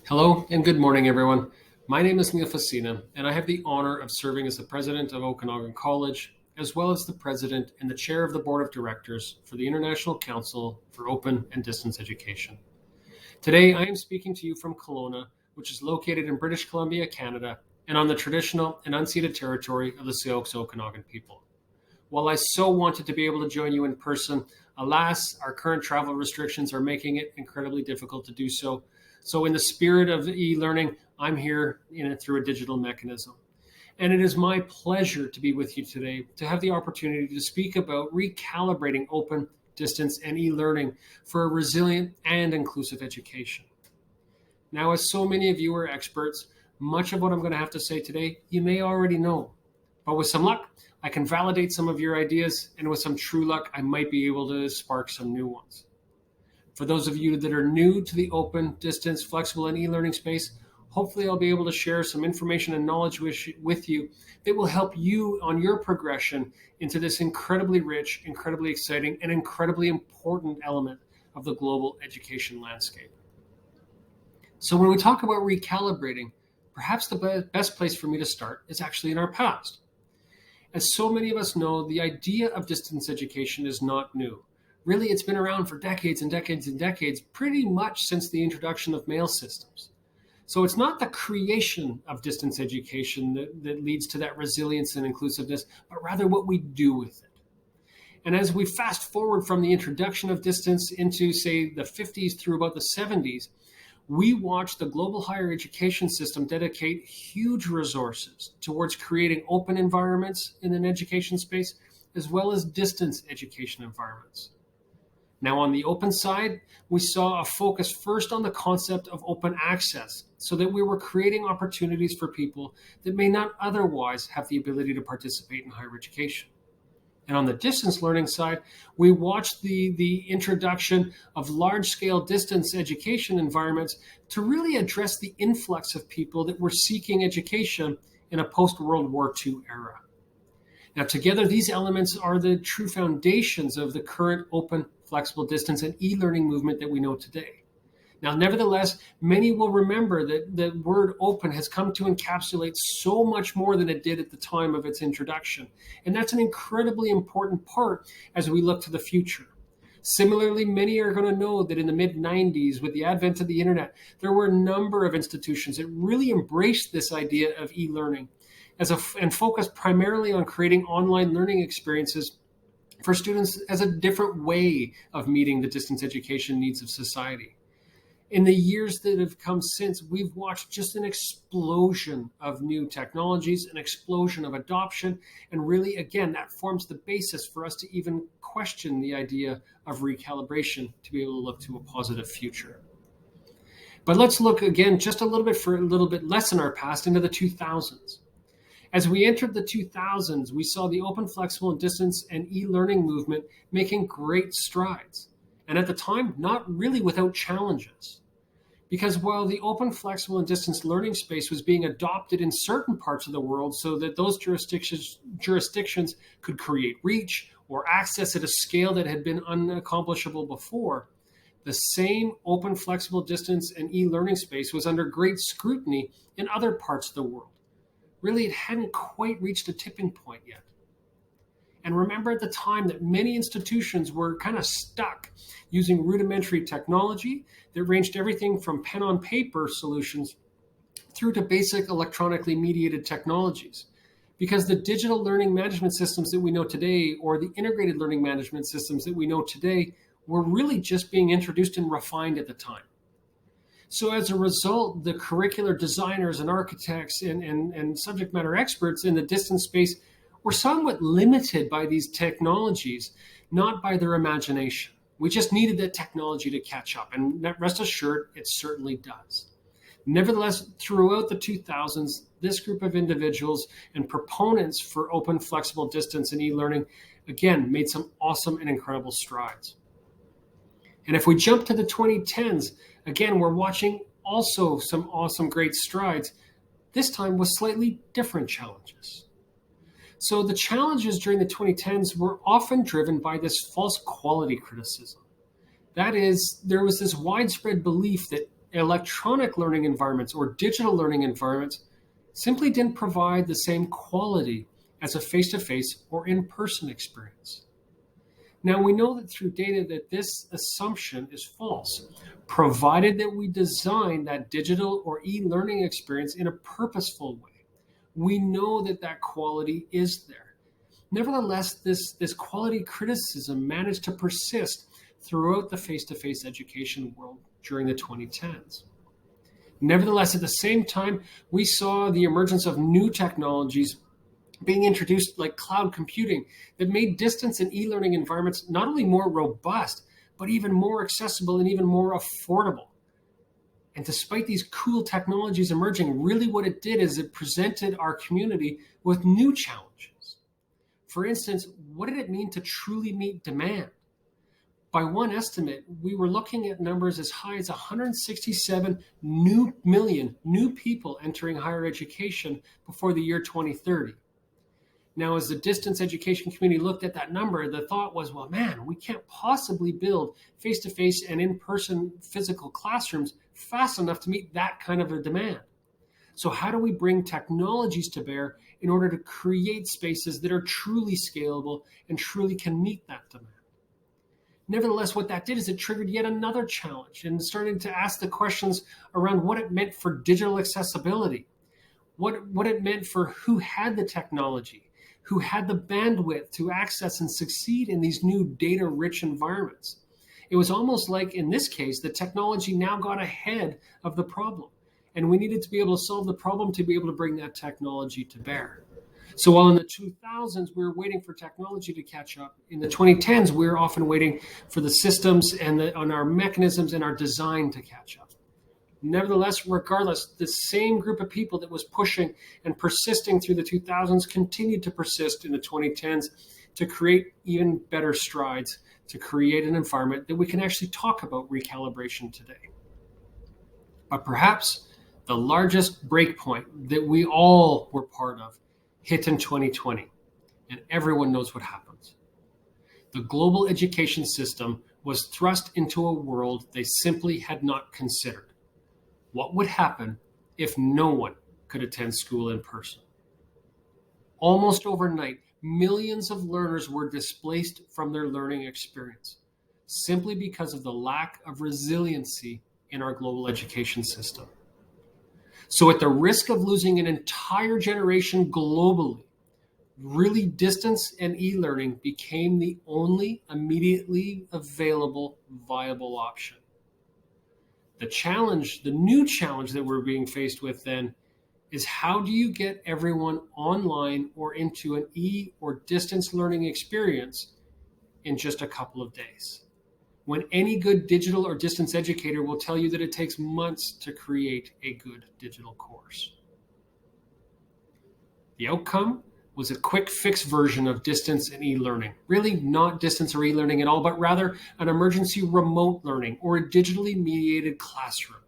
Hello and good morning, everyone. My name is FASSINA, and I have the honor of serving as the president of Okanagan College, as well as the president and the chair of the board of directors for the International Council for Open and Distance Education. Today, I am speaking to you from Kelowna, which is located in British Columbia, Canada, and on the traditional and unceded territory of the Sioux Okanagan people. While I so wanted to be able to join you in person, alas, our current travel restrictions are making it incredibly difficult to do so. So in the spirit of e-learning, I'm here through a digital mechanism. And it is my pleasure to be with you today to have the opportunity to speak about recalibrating open, distance, and e-learning for a resilient and inclusive education. Now, as so many of you are experts, much of what I'm going to have to say today, you may already know. But with some luck, I can validate some of your ideas, and with some true luck, I might be able to spark some new ones. For those of you that are new to the open, distance, flexible, and e-learning space, hopefully I'll be able to share some information and knowledge with you that will help you on your progression into this incredibly rich, incredibly exciting, and incredibly important element of the global education landscape. So when we talk about recalibrating, perhaps the best place for me to start is actually in our past. As so many of us know, the idea of distance education is not new. Really, it's been around for decades and decades and decades, pretty much since the introduction of mail systems. So it's not the creation of distance education that leads to that resilience and inclusiveness, but rather what we do with it. And as we fast forward from the introduction of distance into, say, the 50s through about the 70s, we watched the global higher education system dedicate huge resources towards creating open environments in an education space, as well as distance education environments. Now, on the open side, we saw a focus first on the concept of open access, so that we were creating opportunities for people that may not otherwise have the ability to participate in higher education. And on the distance learning side, we watched the introduction of large-scale distance education environments to really address the influx of people that were seeking education in a post-World War II era. Now, together, these elements are the true foundations of the current open, flexible distance and e-learning movement that we know today. Now, nevertheless, many will remember that the word open has come to encapsulate so much more than it did at the time of its introduction. And that's an incredibly important part as we look to the future. Similarly, many are going to know that in the mid-90s, with the advent of the internet, there were a number of institutions that really embraced this idea of e-learning and focused primarily on creating online learning experiences for students as a different way of meeting the distance education needs of society. In the years that have come since, we've watched just an explosion of new technologies, an explosion of adoption, and really, again, that forms the basis for us to even question the idea of recalibration to be able to look to a positive future. But let's look again just a little bit less in our past, into the 2000s. As we entered the 2000s, we saw the open, flexible, and distance and e-learning movement making great strides. And at the time, not really without challenges. Because while the open, flexible, and distance learning space was being adopted in certain parts of the world so that those jurisdictions could create reach or access at a scale that had been unaccomplishable before, the same open, flexible, distance and e-learning space was under great scrutiny in other parts of the world. Really, it hadn't quite reached a tipping point yet. And remember at the time that many institutions were kind of stuck using rudimentary technology that ranged everything from pen on paper solutions through to basic electronically mediated technologies. Because the digital learning management systems that we know today, or the integrated learning management systems that we know today, were really just being introduced and refined at the time. So as a result, the curricular designers and architects and subject matter experts in the distance space were somewhat limited by these technologies, not by their imagination. We just needed that technology to catch up, and rest assured, it certainly does. Nevertheless, throughout the 2000s, this group of individuals and proponents for open, flexible distance and e-learning, again, made some awesome and incredible strides. And if we jump to the 2010s, again, we're watching also some awesome, great strides, this time with slightly different challenges. So the challenges during the 2010s were often driven by this false quality criticism. That is, there was this widespread belief that electronic learning environments or digital learning environments simply didn't provide the same quality as a face-to-face or in-person experience. Now, we know that through data that this assumption is false, provided that we design that digital or e-learning experience in a purposeful way. We know that that quality is there. Nevertheless, this quality criticism managed to persist throughout the face-to-face education world during the 2010s. Nevertheless, at the same time, we saw the emergence of new technologies being introduced like cloud computing that made distance and e-learning environments not only more robust, but even more accessible and even more affordable. And despite these cool technologies emerging, really what it did is it presented our community with new challenges. For instance, what did it mean to truly meet demand? By one estimate, we were looking at numbers as high as 167 million new people entering higher education before the year 2030. Now, as the distance education community looked at that number, the thought was, well, man, we can't possibly build face-to-face and in-person physical classrooms fast enough to meet that kind of a demand. So how do we bring technologies to bear in order to create spaces that are truly scalable and truly can meet that demand? Nevertheless, what that did is it triggered yet another challenge and started to ask the questions around what it meant for digital accessibility, what it meant for who had the technology, who had the bandwidth to access and succeed in these new data-rich environments. It was almost like, in this case, the technology now got ahead of the problem, and we needed to be able to solve the problem to be able to bring that technology to bear. So while in the 2000s, we were waiting for technology to catch up, in the 2010s, we were often waiting for the systems and our mechanisms and our design to catch up. Nevertheless, regardless, the same group of people that was pushing and persisting through the 2000s continued to persist in the 2010s to create even better strides, to create an environment that we can actually talk about recalibration today. But perhaps the largest breakpoint that we all were part of hit in 2020, and everyone knows what happens. The global education system was thrust into a world they simply had not considered. What would happen if no one could attend school in person? Almost overnight, millions of learners were displaced from their learning experience, simply because of the lack of resiliency in our global education system. So at the risk of losing an entire generation globally, really distance and e-learning became the only immediately available viable option. The new challenge that we're being faced with then is how do you get everyone online or into an or distance learning experience in just a couple of days? When any good digital or distance educator will tell you that it takes months to create a good digital course. The outcome was a quick fix version of distance and e-learning. Really not distance or e-learning at all, but rather an emergency remote learning or a digitally mediated classroom.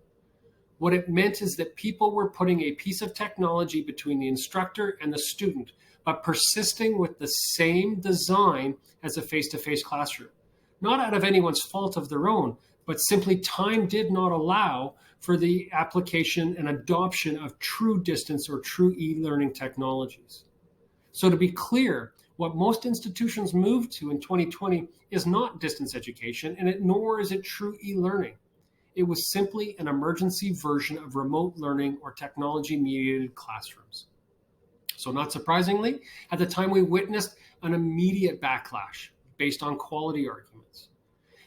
What it meant is that people were putting a piece of technology between the instructor and the student, but persisting with the same design as a face-to-face classroom. Not out of anyone's fault of their own, but simply time did not allow for the application and adoption of true distance or true e-learning technologies. So to be clear, what most institutions moved to in 2020 is not distance education, nor is it true e-learning. It was simply an emergency version of remote learning or technology-mediated classrooms. So not surprisingly, at the time we witnessed an immediate backlash based on quality arguments.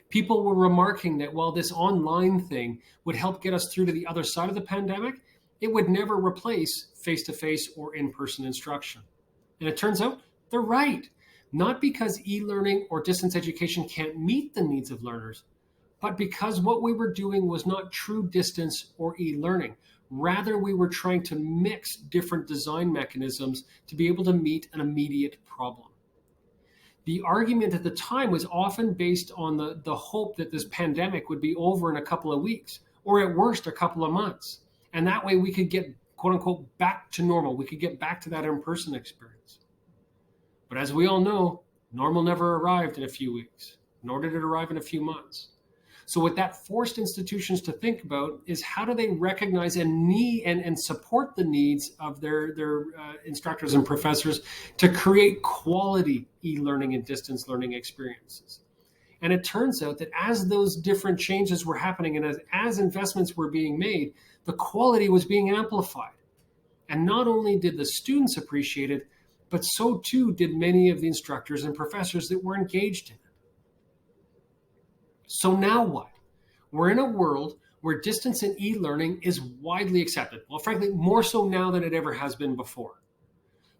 People were remarking that while this online thing would help get us through to the other side of the pandemic, it would never replace face-to-face or in-person instruction. And it turns out they're right. Not because e-learning or distance education can't meet the needs of learners, but because what we were doing was not true distance or e-learning. Rather, we were trying to mix different design mechanisms to be able to meet an immediate problem. The argument at the time was often based on the hope that this pandemic would be over in a couple of weeks, or at worst, a couple of months. And that way we could get, quote unquote, back to normal. We could get back to that in-person experience. But as we all know, normal never arrived in a few weeks, nor did it arrive in a few months. So what that forced institutions to think about is how do they recognize and need and support the needs of their instructors and professors to create quality e-learning and distance learning experiences. And it turns out that as those different changes were happening and as investments were being made, the quality was being amplified. And not only did the students appreciate it, but so too did many of the instructors and professors that were engaged in it. So now what? We're in a world where distance and e-learning is widely accepted. Well, frankly, more so now than it ever has been before.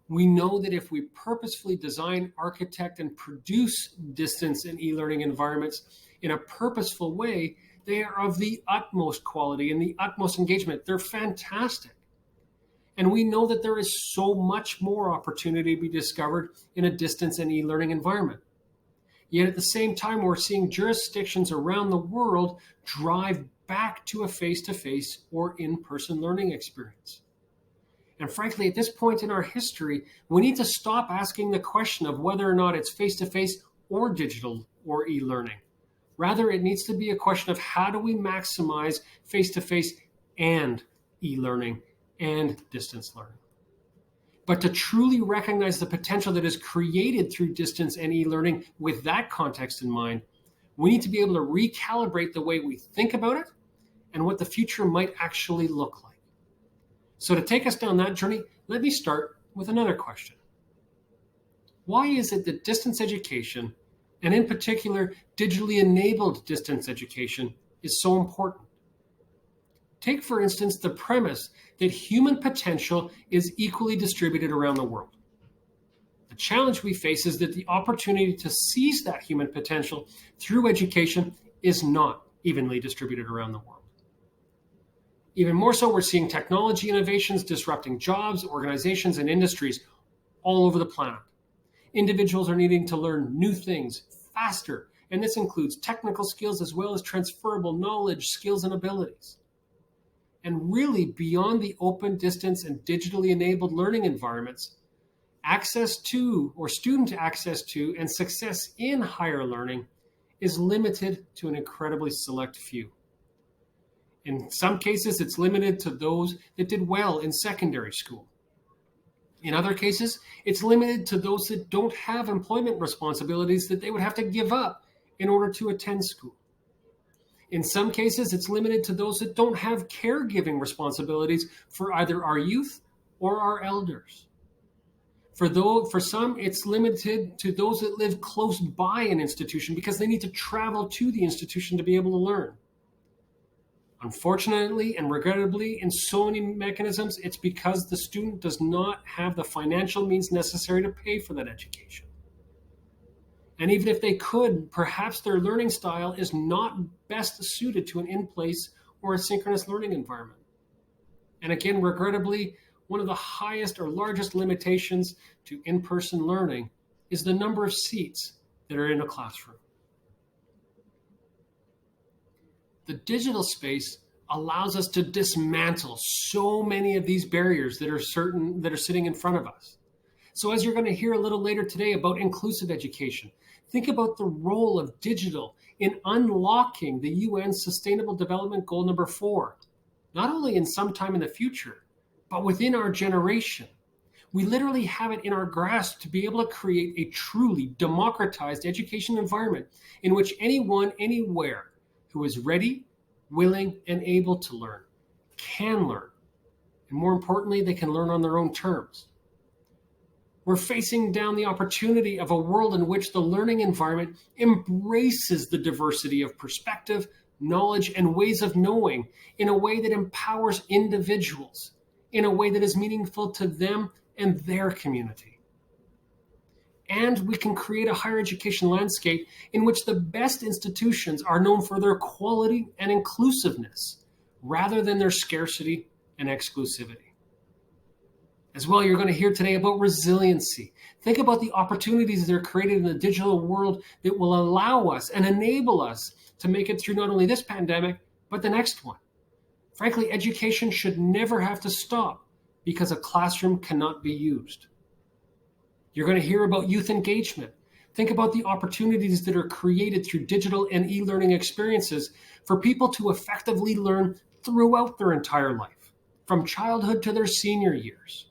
We know that if we purposefully design, architect, and produce distance and e-learning environments in a purposeful way, they are of the utmost quality and the utmost engagement. They're fantastic. And we know that there is so much more opportunity to be discovered in a distance and e-learning environment. Yet at the same time, we're seeing jurisdictions around the world drive back to a face-to-face or in-person learning experience. And frankly, at this point in our history, we need to stop asking the question of whether or not it's face-to-face or digital or e-learning. Rather, it needs to be a question of how do we maximize face-to-face and e-learning and distance learning. But to truly recognize the potential that is created through distance and e-learning with that context in mind, we need to be able to recalibrate the way we think about it and what the future might actually look like. So to take us down that journey, let me start with another question. Why is it that distance education, and in particular digitally enabled distance education, is so important? Take, for instance, the premise that human potential is equally distributed around the world. The challenge we face is that the opportunity to seize that human potential through education is not evenly distributed around the world. Even more so, we're seeing technology innovations disrupting jobs, organizations, and industries all over the planet. Individuals are needing to learn new things faster, and this includes technical skills as well as transferable knowledge, skills, and abilities. And really, beyond the open, distance, and digitally enabled learning environments, access to, or student access to, and success in higher learning is limited to an incredibly select few. In some cases, it's limited to those that did well in secondary school. In other cases, it's limited to those that don't have employment responsibilities that they would have to give up in order to attend school. In some cases, it's limited to those that don't have caregiving responsibilities for either our youth or our elders. For some, it's limited to those that live close by an institution because they need to travel to the institution to be able to learn. Unfortunately and regrettably, in so many mechanisms, it's because the student does not have the financial means necessary to pay for that education. And even if they could, perhaps their learning style is not best suited to an in-place or a synchronous learning environment. And again, regrettably, one of the highest or largest limitations to in-person learning is the number of seats that are in a classroom. The digital space allows us to dismantle so many of these barriers that are sitting in front of us. So as you're going to hear a little later today about inclusive education, think about the role of digital in unlocking the UN's Sustainable Development Goal number 4, not only in some time in the future, but within our generation. We literally have it in our grasp to be able to create a truly democratized education environment in which anyone, anywhere, who is ready, willing, and able to learn can learn. And more importantly, they can learn on their own terms. We're facing down the opportunity of a world in which the learning environment embraces the diversity of perspective, knowledge, and ways of knowing in a way that empowers individuals, in a way that is meaningful to them and their community. And we can create a higher education landscape in which the best institutions are known for their quality and inclusiveness, rather than their scarcity and exclusivity. As well, you're going to hear today about resiliency. Think about the opportunities that are created in the digital world that will allow us and enable us to make it through not only this pandemic, but the next one. Frankly, education should never have to stop because a classroom cannot be used. You're going to hear about youth engagement. Think about the opportunities that are created through digital and e-learning experiences for people to effectively learn throughout their entire life, from childhood to their senior years.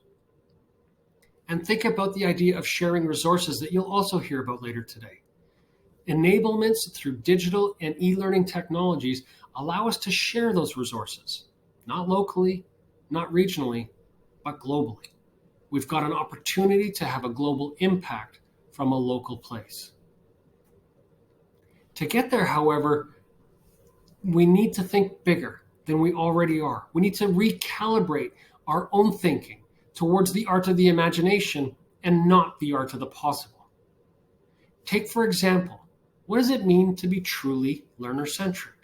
And think about the idea of sharing resources that you'll also hear about later today. Enablements through digital and e-learning technologies allow us to share those resources, not locally, not regionally, but globally. We've got an opportunity to have a global impact from a local place. To get there, however, we need to think bigger than we already are. We need to recalibrate our own thinking towards the art of the imagination and not the art of the possible. Take, for example, what does it mean to be truly learner-centric?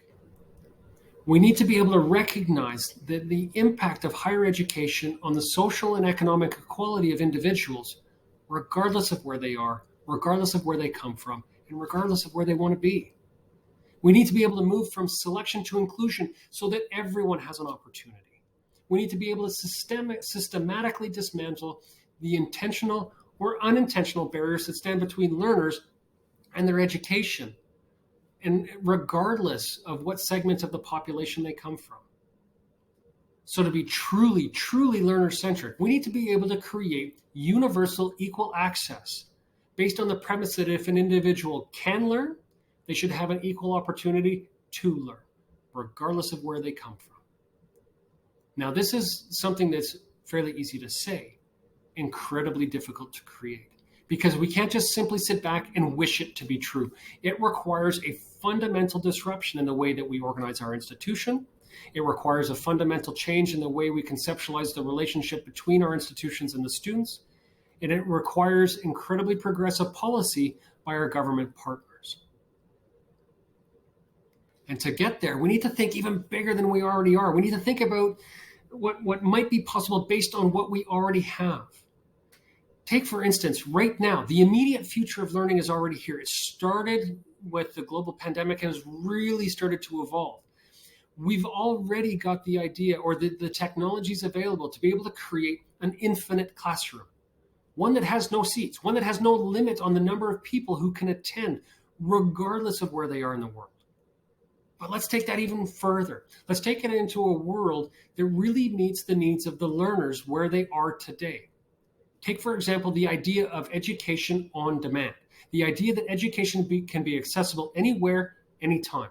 We need to be able to recognize that the impact of higher education on the social and economic equality of individuals, regardless of where they are, regardless of where they come from, and regardless of where they want to be. We need to be able to move from selection to inclusion so that everyone has an opportunity. We need to be able to systematically dismantle the intentional or unintentional barriers that stand between learners and their education, and regardless of what segment of the population they come from. So to be truly, truly learner-centric, we need to be able to create universal equal access based on the premise that if an individual can learn, they should have an equal opportunity to learn, regardless of where they come from. Now, this is something that's fairly easy to say, incredibly difficult to create, because we can't just simply sit back and wish it to be true. It requires a fundamental disruption in the way that we organize our institution. It requires a fundamental change in the way we conceptualize the relationship between our institutions and the students. And it requires incredibly progressive policy by our government partners. And to get there, we need to think even bigger than we already are. We need to think about what might be possible based on what we already have. Take, for instance, right now, the immediate future of learning is already here. It started with the global pandemic and has really started to evolve. We've already got the idea or the technologies available to be able to create an infinite classroom. One that has no seats, one that has no limit on the number of people who can attend, regardless of where they are in the world. But let's take that even further. Let's take it into a world that really meets the needs of the learners where they are today. Take, for example, the idea of education on demand, the idea that education can be accessible anywhere, anytime,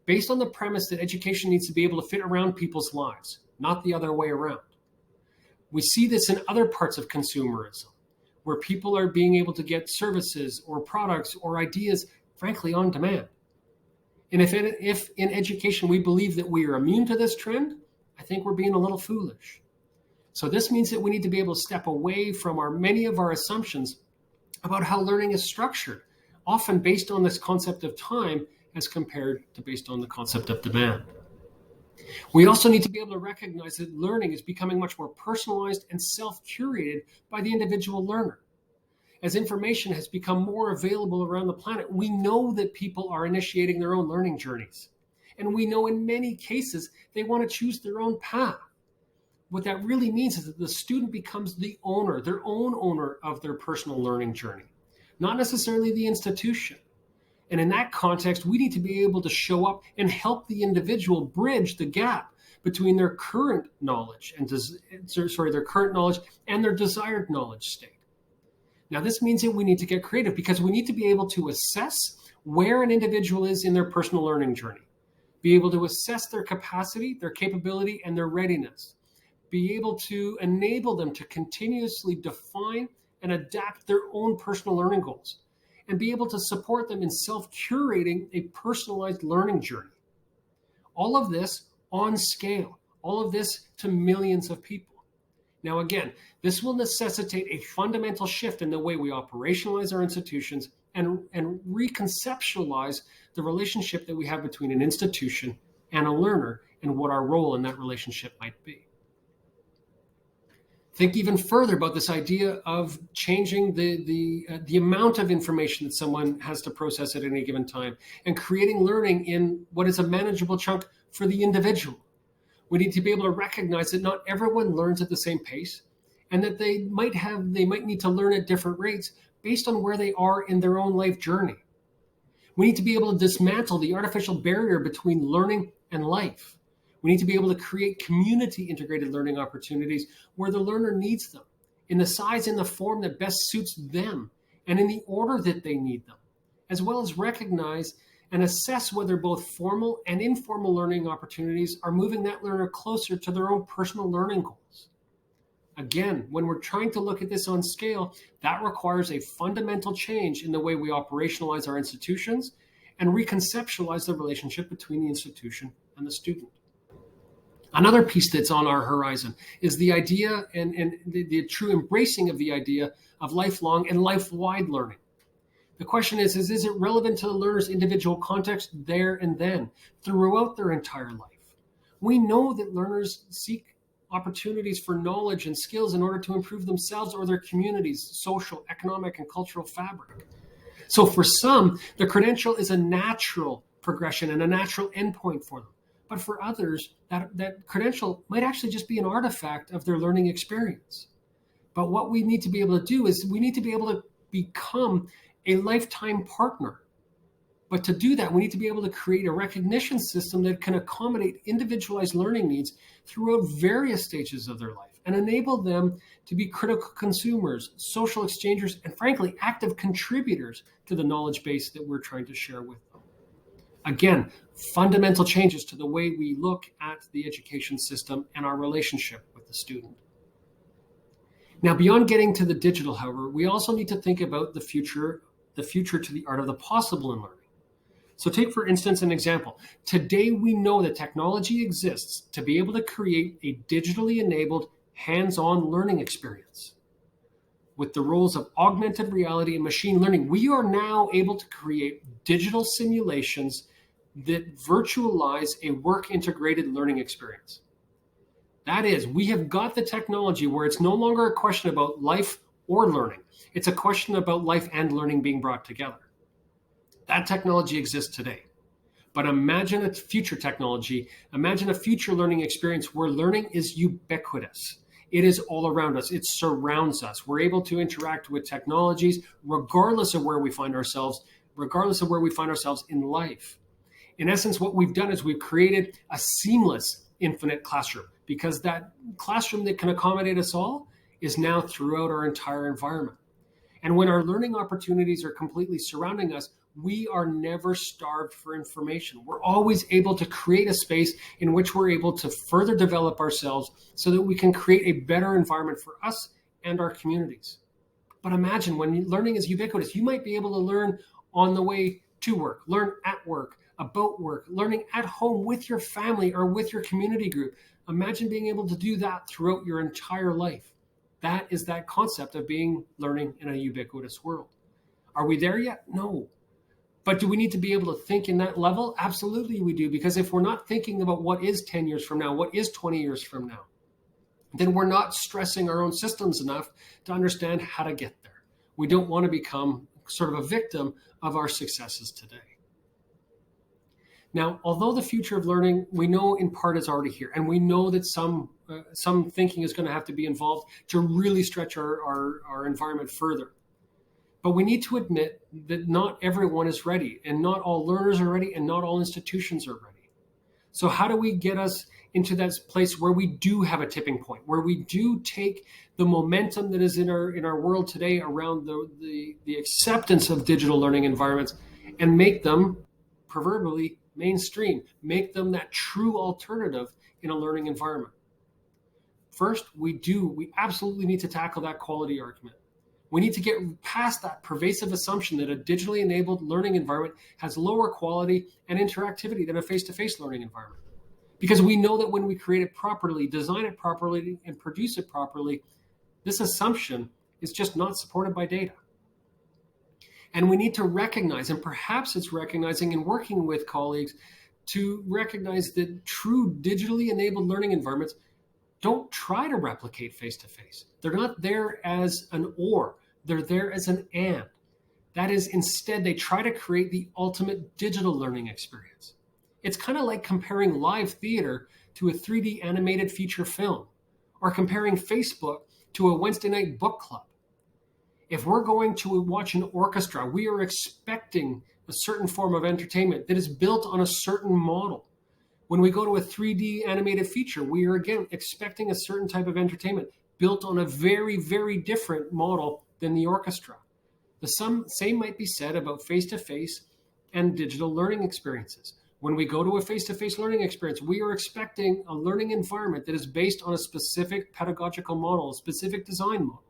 based on the premise that education needs to be able to fit around people's lives, not the other way around. We see this in other parts of consumerism, where people are being able to get services or products or ideas, frankly, on demand. And if in education we believe that we are immune to this trend, I think we're being a little foolish. So this means that we need to be able to step away from many of our assumptions about how learning is structured, often based on this concept of time as compared to based on the concept of demand. We also need to be able to recognize that learning is becoming much more personalized and self-curated by the individual learner. As information has become more available around the planet, we know that people are initiating their own learning journeys. And we know in many cases they want to choose their own path. What that really means is that the student becomes their own owner of their personal learning journey, not necessarily the institution. And in that context, we need to be able to show up and help the individual bridge the gap between their current knowledge and their desired knowledge state. Now, this means that we need to get creative because we need to be able to assess where an individual is in their personal learning journey, be able to assess their capacity, their capability, and their readiness, be able to enable them to continuously define and adapt their own personal learning goals, and be able to support them in self-curating a personalized learning journey. All of this on scale, all of this to millions of people. Now, again, this will necessitate a fundamental shift in the way we operationalize our institutions and reconceptualize the relationship that we have between an institution and a learner and what our role in that relationship might be. Think even further about this idea of changing the amount of information that someone has to process at any given time and creating learning in what is a manageable chunk for the individual. We need to be able to recognize that not everyone learns at the same pace and that they might need to learn at different rates, based on where they are in their own life journey. We need to be able to dismantle the artificial barrier between learning and life. We need to be able to create community integrated learning opportunities where the learner needs them, in the size and the form that best suits them, and in the order that they need them, as well as recognize and assess whether both formal and informal learning opportunities are moving that learner closer to their own personal learning goals. Again, when we're trying to look at this on scale, that requires a fundamental change in the way we operationalize our institutions and reconceptualize the relationship between the institution and the student. Another piece that's on our horizon is the idea and the true embracing of the idea of lifelong and life-wide learning. The question is it relevant to the learner's individual context there and then, throughout their entire life? We know that learners seek opportunities for knowledge and skills in order to improve themselves or their community's social, economic, and cultural fabric. So for some, the credential is a natural progression and a natural endpoint for them. But for others, that credential might actually just be an artifact of their learning experience. But what we need to be able to do is we need to be able to become a lifetime partner. But to do that, we need to be able to create a recognition system that can accommodate individualized learning needs throughout various stages of their life and enable them to be critical consumers, social exchangers, and frankly, active contributors to the knowledge base that we're trying to share with them. Again, fundamental changes to the way we look at the education system and our relationship with the student. Now, beyond getting to the digital, however, we also need to think about the future to the art of the possible in learning. So take, for instance, an example. Today, we know that technology exists to be able to create a digitally enabled hands-on learning experience. With the roles of augmented reality and machine learning, we are now able to create digital simulations that virtualize a work-integrated learning experience. That is, we have got the technology where it's no longer a question about life or learning. It's a question about life and learning being brought together. That technology exists today. But imagine a future technology, imagine a future learning experience where learning is ubiquitous. It is all around us. It surrounds us. We're able to interact with technologies regardless of where we find ourselves in life. In essence, what we've done is we've created a seamless infinite classroom, because that classroom that can accommodate us all is now throughout our entire environment. And when our learning opportunities are completely surrounding us, we are never starved for information. We're always able to create a space in which we're able to further develop ourselves so that we can create a better environment for us and our communities. But imagine when learning is ubiquitous, you might be able to learn on the way to work, learn at work, about work, learning at home with your family or with your community group. Imagine being able to do that throughout your entire life. That is that concept of learning in a ubiquitous world. Are we there yet? No. But do we need to be able to think in that level? Absolutely we do, because if we're not thinking about what is 10 years from now, what is 20 years from now, then we're not stressing our own systems enough to understand how to get there. We don't want to become sort of a victim of our successes today. Now, although the future of learning, we know in part is already here, and we know that some thinking is going to have to be involved to really stretch our environment further. But we need to admit that not everyone is ready, and not all learners are ready, and not all institutions are ready. So how do we get us into that place where we do have a tipping point, where we do take the momentum that is in our world today around the acceptance of digital learning environments and make them proverbially mainstream, make them that true alternative in a learning environment? First, we absolutely need to tackle that quality argument. We need to get past that pervasive assumption that a digitally enabled learning environment has lower quality and interactivity than a face-to-face learning environment. Because we know that when we create it properly, design it properly, and produce it properly, this assumption is just not supported by data. And we need to recognize, and perhaps it's recognizing and working with colleagues to recognize that true digitally enabled learning environments don't try to replicate face-to-face. They're not there as an or, they're there as an and. That is, instead, they try to create the ultimate digital learning experience. It's kind of like comparing live theater to a 3D animated feature film, or comparing Facebook to a Wednesday night book club. If we're going to watch an orchestra, we are expecting a certain form of entertainment that is built on a certain model. When we go to a 3D animated feature, we are again expecting a certain type of entertainment built on a very, very different model than the orchestra. The same might be said about face-to-face and digital learning experiences. When we go to a face-to-face learning experience, we are expecting a learning environment that is based on a specific pedagogical model, a specific design model.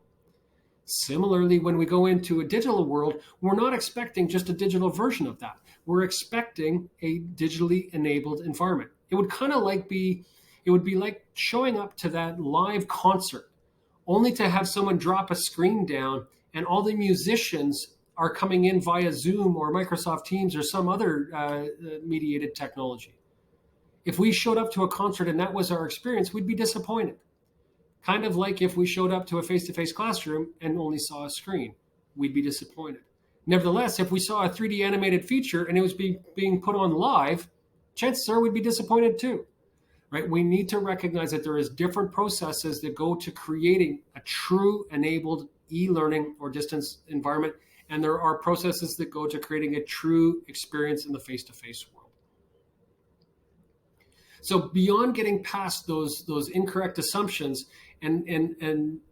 Similarly, when we go into a digital world, we're not expecting just a digital version of that. We're expecting a digitally enabled environment. It would be like showing up to that live concert, only to have someone drop a screen down and all the musicians are coming in via Zoom or Microsoft Teams or some other mediated technology. If we showed up to a concert and that was our experience, we'd be disappointed. Kind of like if we showed up to a face-to-face classroom and only saw a screen, we'd be disappointed. Nevertheless, if we saw a 3D animated feature and it was being put on live, chances are we'd be disappointed too, right? We need to recognize that there is different processes that go to creating a true enabled e-learning or distance environment, and there are processes that go to creating a true experience in the face-to-face world. So beyond getting past those incorrect assumptions and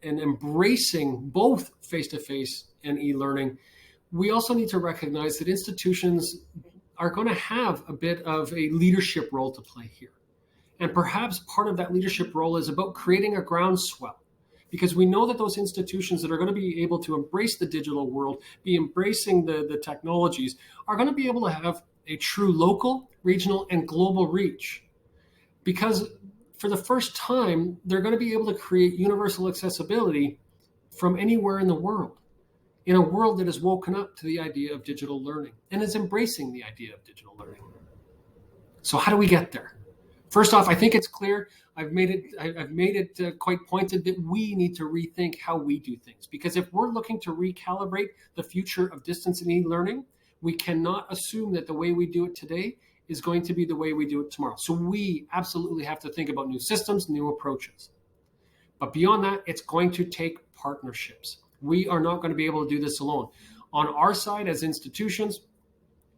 embracing both face-to-face and e-learning, we also need to recognize that institutions are going to have a bit of a leadership role to play here. And perhaps part of that leadership role is about creating a groundswell, because we know that those institutions that are going to be able to embrace the digital world, be embracing the technologies, are going to be able to have a true local, regional, and global reach. Because for the first time, they're going to be able to create universal accessibility from anywhere in the world, in a world that has woken up to the idea of digital learning and is embracing the idea of digital learning. So how do we get there? First off, I think it's clear. I've made it quite pointed that we need to rethink how we do things. Because if we're looking to recalibrate the future of distance and e-learning, we cannot assume that the way we do it today is going to be the way we do it tomorrow. So we absolutely have to think about new systems, new approaches. But beyond that, it's going to take partnerships. We are not going to be able to do this alone. On our side as institutions,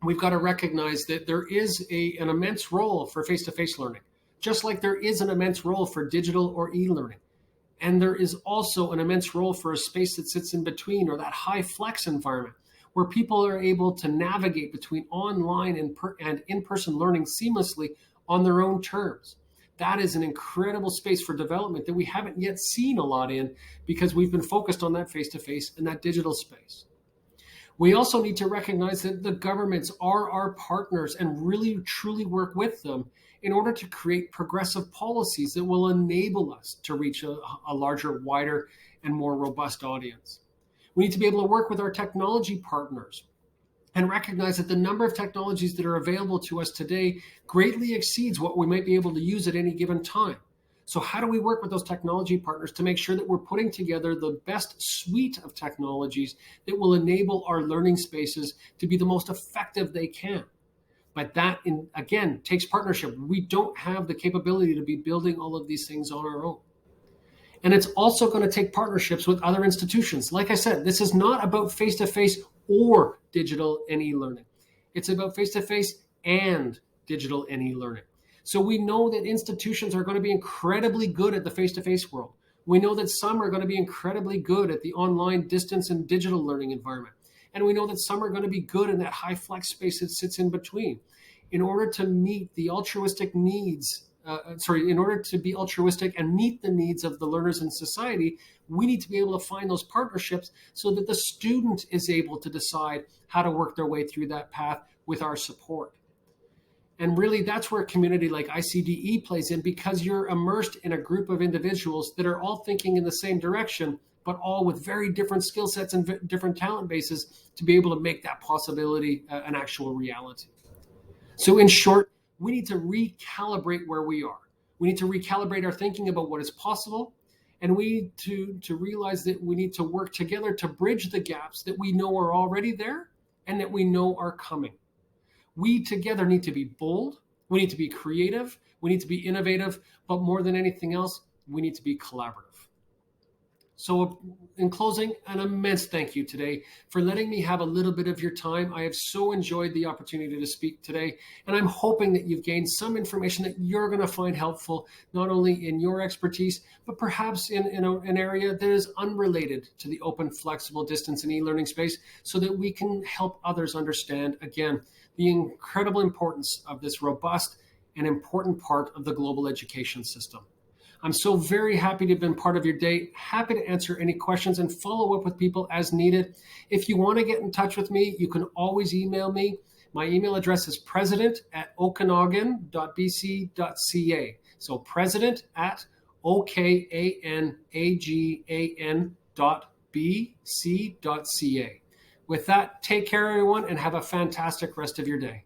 we've got to recognize that there is an immense role for face-to-face learning, just like there is an immense role for digital or e-learning. And there is also an immense role for a space that sits in between, or that high flex environment, where people are able to navigate between online and in-person learning seamlessly on their own terms. That is an incredible space for development that we haven't yet seen a lot in, because we've been focused on that face-to-face and that digital space. We also need to recognize that the governments are our partners and really truly work with them in order to create progressive policies that will enable us to reach a larger, wider, and more robust audience. We need to be able to work with our technology partners and recognize that the number of technologies that are available to us today greatly exceeds what we might be able to use at any given time. So how do we work with those technology partners to make sure that we're putting together the best suite of technologies that will enable our learning spaces to be the most effective they can? But that, again, takes partnership. We don't have the capability to be building all of these things on our own. And it's also going to take partnerships with other institutions. Like I said, this is not about face-to-face or digital and e-learning. It's about face-to-face and digital and e-learning. So we know that institutions are going to be incredibly good at the face-to-face world. We know that some are going to be incredibly good at the online distance and digital learning environment. And we know that some are going to be good in that high flex space that sits in between. In order to meet the altruistic needs, in order to be altruistic and meet the needs of the learners in society, we need to be able to find those partnerships so that the student is able to decide how to work their way through that path with our support. And really, that's where a community like ICDE plays in, because you're immersed in a group of individuals that are all thinking in the same direction, but all with very different skill sets and different talent bases to be able to make that possibility an actual reality. So in short, we need to recalibrate where we are. We need to recalibrate our thinking about what is possible, and we need to realize that we need to work together to bridge the gaps that we know are already there and that we know are coming. We together need to be bold, we need to be creative, we need to be innovative, but more than anything else, we need to be collaborative. So in closing, an immense thank you today for letting me have a little bit of your time. I have so enjoyed the opportunity to speak today, and I'm hoping that you've gained some information that you're going to find helpful, not only in your expertise, but perhaps in an area that is unrelated to the open, flexible distance and e-learning space, so that we can help others understand, again, the incredible importance of this robust and important part of the global education system. I'm so very happy to have been part of your day, happy to answer any questions and follow up with people as needed. If you want to get in touch with me, you can always email me. My email address is president@okanagan.bc.ca. So president@okanagan.bc.ca. With that, take care, everyone, and have a fantastic rest of your day.